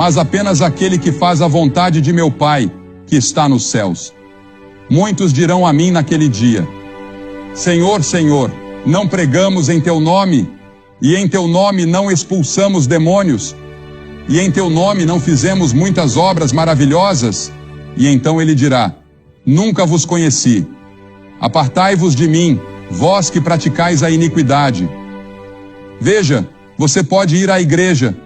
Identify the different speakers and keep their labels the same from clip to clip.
Speaker 1: mas apenas aquele que faz a vontade de meu Pai, que está nos céus. Muitos dirão a mim naquele dia: Senhor, Senhor, não pregamos em teu nome, e em teu nome não expulsamos demônios, e em teu nome não fizemos muitas obras maravilhosas? E então ele dirá: Nunca vos conheci. Apartai-vos de mim, vós que praticais a iniquidade. Veja, você pode ir à igreja,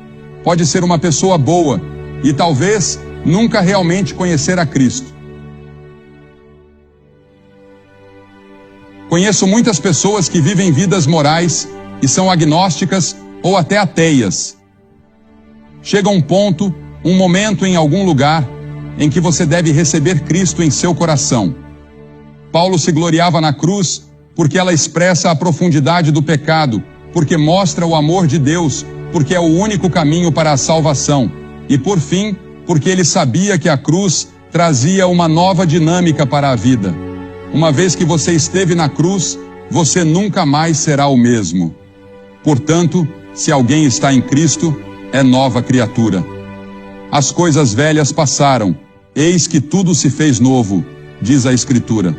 Speaker 1: pode ser uma pessoa boa, e talvez nunca realmente conhecer a Cristo. Conheço muitas pessoas que vivem vidas morais e são agnósticas ou até ateias. Chega um ponto, um momento em algum lugar, em que você deve receber Cristo em seu coração. Paulo se gloriava na cruz porque ela expressa a profundidade do pecado, porque mostra o amor de Deus, porque é o único caminho para a salvação. E por fim, porque ele sabia que a cruz trazia uma nova dinâmica para a vida. Uma vez que você esteve na cruz, você nunca mais será o mesmo. Portanto, se alguém está em Cristo, é nova criatura. As coisas velhas passaram, eis que tudo se fez novo, diz a Escritura.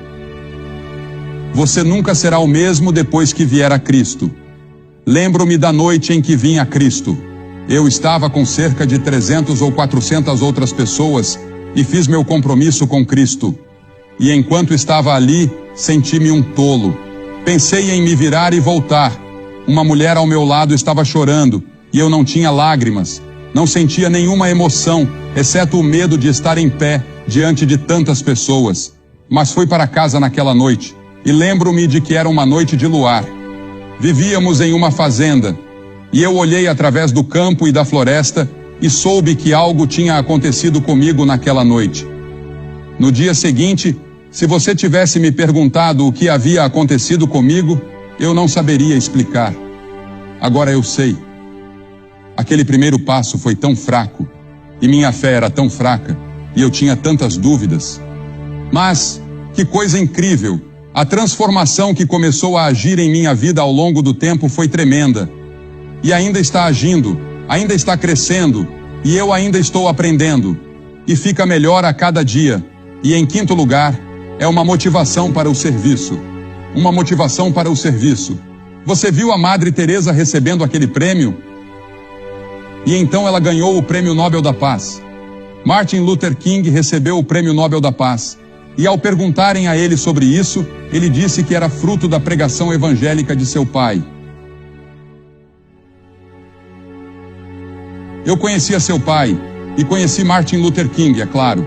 Speaker 1: Você nunca será o mesmo depois que vier a Cristo. Lembro-me da noite em que vim a Cristo. Eu estava com cerca de 300 ou 400 outras pessoas e fiz meu compromisso com Cristo. E enquanto estava ali, senti-me um tolo. Pensei em me virar e voltar. Uma mulher ao meu lado estava chorando e eu não tinha lágrimas. Não sentia nenhuma emoção, exceto o medo de estar em pé diante de tantas pessoas. Mas fui para casa naquela noite e lembro-me de que era uma noite de luar. Vivíamos em uma fazenda e eu olhei através do campo e da floresta e soube que algo tinha acontecido comigo naquela noite. No dia seguinte, se você tivesse me perguntado o que havia acontecido comigo, eu não saberia explicar. Agora eu sei. Aquele primeiro passo foi tão fraco, e minha fé era tão fraca, e eu tinha tantas dúvidas. Mas, que coisa incrível! A transformação que começou a agir em minha vida ao longo do tempo foi tremenda. E ainda está agindo, ainda está crescendo, e eu ainda estou aprendendo. E fica melhor a cada dia. E em quinto lugar, é uma motivação para o serviço. Uma motivação para o serviço. Você viu a Madre Teresa recebendo aquele prêmio? E então ela ganhou o Prêmio Nobel da Paz. Martin Luther King recebeu o Prêmio Nobel da Paz. E ao perguntarem a ele sobre isso, ele disse que era fruto da pregação evangélica de seu pai. Eu conhecia seu pai e conheci Martin Luther King, é claro.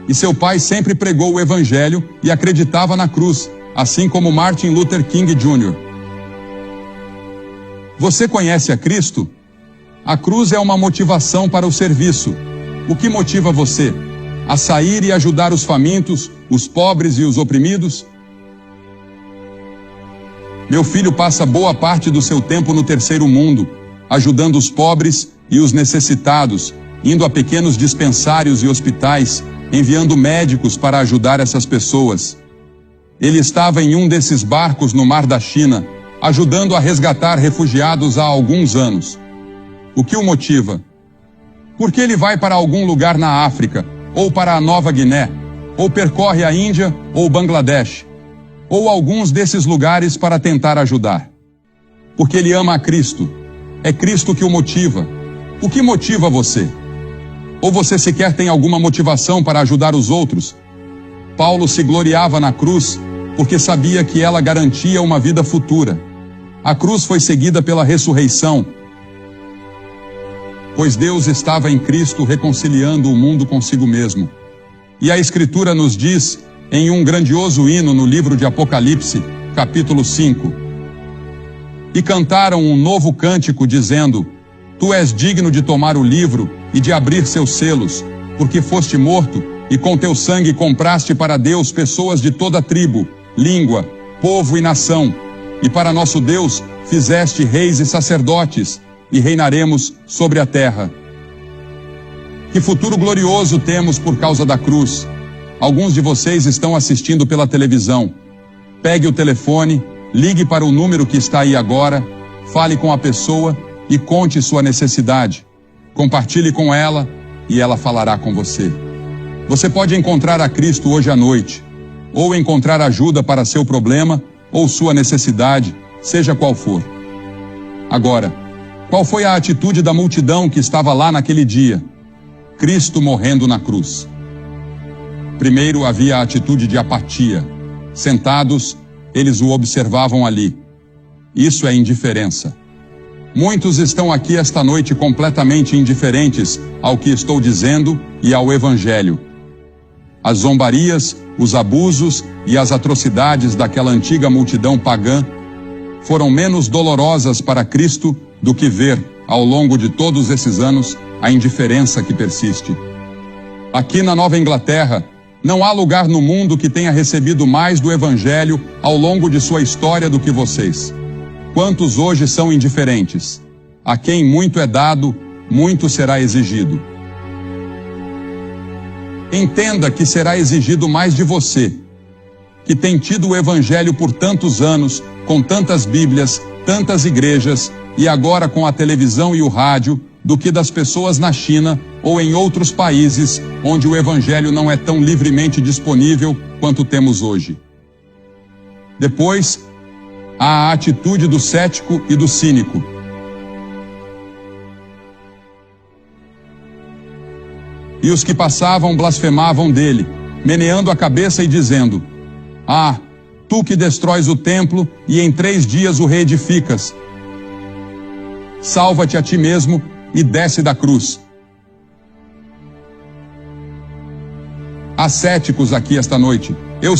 Speaker 1: E seu pai sempre pregou o evangelho e acreditava na cruz, assim como Martin Luther King Jr. Você conhece a Cristo? A cruz é uma motivação para o serviço. O que motiva você? A sair e ajudar os famintos, os pobres e os oprimidos? Meu filho passa boa parte do seu tempo no terceiro mundo, ajudando os pobres e os necessitados, indo a pequenos dispensários e hospitais, enviando médicos para ajudar essas pessoas. Ele estava em um desses barcos no Mar da China, ajudando a resgatar refugiados há alguns anos. O que o motiva? Por que ele vai para algum lugar na África, ou para a Nova Guiné, ou percorre a Índia ou Bangladesh, ou alguns desses lugares para tentar ajudar? Porque ele ama a Cristo. É Cristo que o motiva. O que motiva você? Ou você sequer tem alguma motivação para ajudar os outros? Paulo se gloriava na cruz porque sabia que ela garantia uma vida futura. A cruz foi seguida pela ressurreição, pois Deus estava em Cristo reconciliando o mundo consigo mesmo. E a Escritura nos diz, em um grandioso hino no livro de Apocalipse, capítulo 5, e cantaram um novo cântico dizendo: Tu és digno de tomar o livro e de abrir seus selos, porque foste morto e com teu sangue compraste para Deus pessoas de toda tribo, língua, povo e nação, e para nosso Deus fizeste reis e sacerdotes, e reinaremos sobre a terra. Que futuro glorioso temos por causa da cruz. Alguns de vocês estão assistindo pela televisão. Pegue o telefone, ligue para o número que está aí agora, fale com a pessoa e conte sua necessidade. Compartilhe com ela e ela falará com você. Você pode encontrar a Cristo hoje à noite, ou encontrar ajuda para seu problema ou sua necessidade, seja qual for. Agora, qual foi a atitude da multidão que estava lá naquele dia? Cristo morrendo na cruz. Primeiro havia a atitude de apatia. Sentados, eles o observavam ali. Isso é indiferença. Muitos estão aqui esta noite completamente indiferentes ao que estou dizendo e ao Evangelho. As zombarias, os abusos e as atrocidades daquela antiga multidão pagã foram menos dolorosas para Cristo do que ver, ao longo de todos esses anos, a indiferença que persiste. Aqui na Nova Inglaterra, não há lugar no mundo que tenha recebido mais do Evangelho ao longo de sua história do que vocês. Quantos hoje são indiferentes? A quem muito é dado, muito será exigido. Entenda que será exigido mais de você, que tem tido o Evangelho por tantos anos, com tantas Bíblias, tantas igrejas, e agora com a televisão e o rádio, do que das pessoas na China ou em outros países onde o Evangelho não é tão livremente disponível quanto temos hoje. Depois, há a atitude do cético e do cínico. E os que passavam blasfemavam dele, meneando a cabeça e dizendo: Ah, tu que destróis o templo e em 3 dias o reedificas, salva-te a ti mesmo e desce da cruz. Há céticos aqui esta noite. Eu